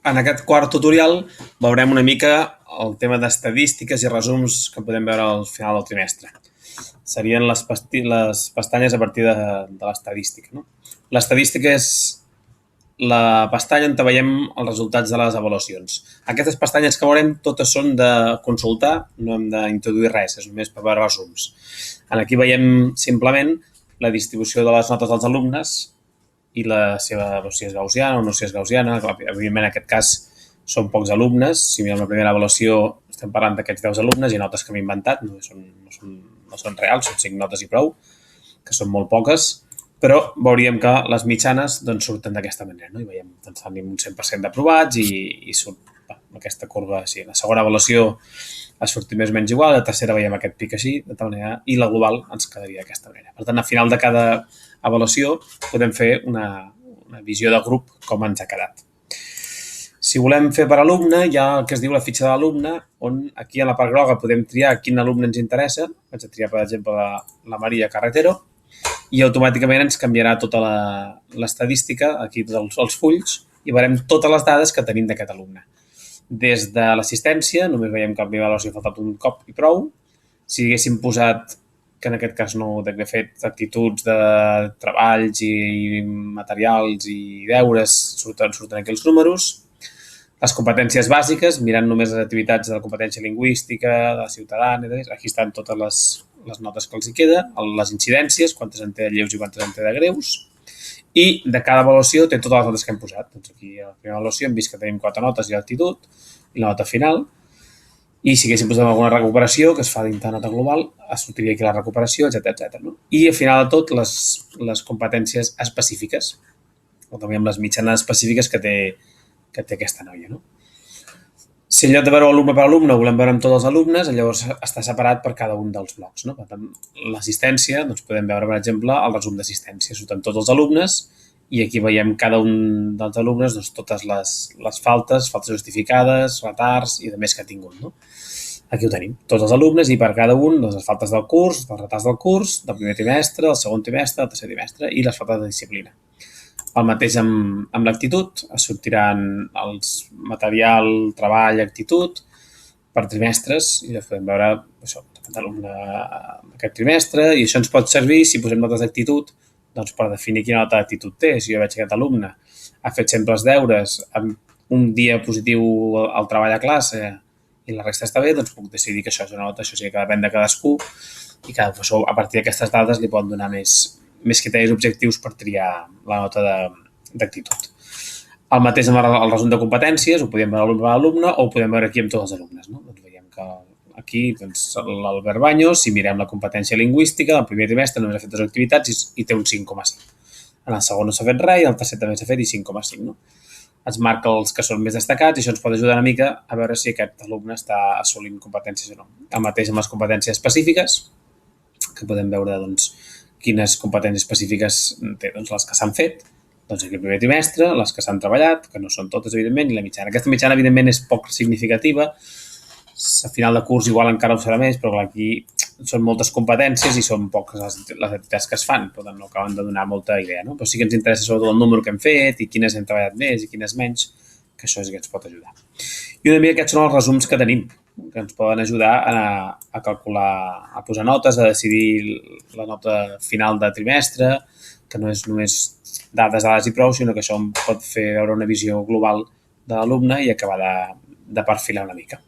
En aquest quart tutorial veurem una mica el tema d'estadístiques i resums que podem veure al final del trimestre. Serien les pestanyes a partir de l'estadística. No? L'estadística és la pestanya on veiem els resultats de les avaluacions. Aquestes pestanyes que veurem totes són de consultar, no hem d'introduir res, és només per veure resums. Aquí veiem simplement la distribució de les notes dels alumnes i la seva, si és gaussiana o no si és gaussiana. Evidentment, en aquest cas són pocs alumnes. Si mirem la primera avaluació, estem parlant d'aquests 10 alumnes i notes que hem inventat, no són reals, són 5 notes i prou, que són molt poques, però veuríem que les mitjanes doncs, surten d'aquesta manera. No? I veiem que tenim un 100% d'aprovats i surt aquesta corba així. La segona avaluació ha sortit més o menys igual, la tercera veiem aquest pic així, de tal manera, i la global ens quedaria d'aquesta manera. Per tant, al final de cada avaluació podem fer una visió de grup com ens ha quedat. Si volem fer per alumne, hi ha el que es diu la fitxa de l'alumne, on aquí a la part groga podem triar quin alumne ens interessa. Vaig a triar, per exemple, la Maria Carretero, i automàticament ens canviarà tota l'estadística, aquí tots els fulls, i veurem totes les dades que tenim d'aquest alumne. Des de l'assistència, només veiem que a la primera avaluació ha faltat un cop i prou. Si haguéssim posat, que en aquest cas no ho he fet, actituds de treballs i materials i deures, surten aquí els números. Les competències bàsiques, mirant només les activitats de la competència lingüística, de la ciutadana, aquí estan totes les notes que els hi queda, les incidències, quantes en té de lleus i quantes en té de greus, i de cada avaluació té totes les notes que hem posat. Doncs aquí a la primera avaluació hem vist que tenim 4 notes i l'actitud, i la nota final, i si haguéssim posat alguna recuperació, que es fa dintre de nota global, sortiria aquí la recuperació, etc. No? I al final de tot, les competències específiques, o també amb les mitjanes específiques que té aquesta noia. No? Si en lloc de veure alumne per alumne volem veure amb tots els alumnes, llavors està separat per cada un dels blocs. No? Per tant, l'assistència, doncs podem veure, per exemple, el resum d'assistència. Surten tots els alumnes i aquí veiem cada un dels alumnes doncs, totes les faltes justificades, retards i de més que ha tingut. No? Aquí ho tenim, tots els alumnes i per cada un doncs, les faltes del curs, els retards del curs, del primer trimestre, del segon trimestre, del tercer trimestre i les faltes de disciplina. El mateix amb l'actitud, sortiran els material, treball, actitud per trimestres i ja podem veure això, aquest alumne d'aquest trimestre i això ens pot servir si posem notes d'actitud doncs per definir quina nota d'actitud té. Si jo veig que aquest alumne ha fet sempre els deures amb un dia positiu al treball a classe i la resta està bé, doncs puc decidir que això és una nota, això sí que depèn de cadascú i cada professor a partir d'aquestes dades li poden donar més criteris objectius per triar la nota d'actitud. El mateix amb el resum de competències, ho podem veure alumne per alumne o ho podem veure aquí amb tots els alumnes. No? Doncs veiem que aquí doncs, l'Albert Baños, si mirem la competència lingüística, el primer trimestre només ha fet 2 activitats i té un 5,5. En el segon no s'ha fet res i el tercer també s'ha fet i 5,5. No? Ens marca els que són més destacats i això ens pot ajudar una mica a veure si aquest alumne està assolint competències o no. El mateix amb les competències específiques, que podem veure doncs, quines competències específiques té doncs, les que s'han fet, doncs aquí el primer trimestre, les que s'han treballat, que no són totes, evidentment, i la mitjana. Aquesta mitjana, evidentment, és poc significativa. A final de curs igual encara ho serà més, però aquí són moltes competències i són poques les activitats que es fan, per tant no acaben de donar molta idea. No? Però sí que ens interessa sobretot el número que hem fet i quines hem treballat més i quines menys, que això és que ens pot ajudar. I una mica aquests són els resums que tenim, que ens poden ajudar a calcular, a posar notes, a decidir la nota final de trimestre, que no és només dades i prou, sinó que això em pot fer veure una visió global de l'alumne i acabar de perfilar una mica.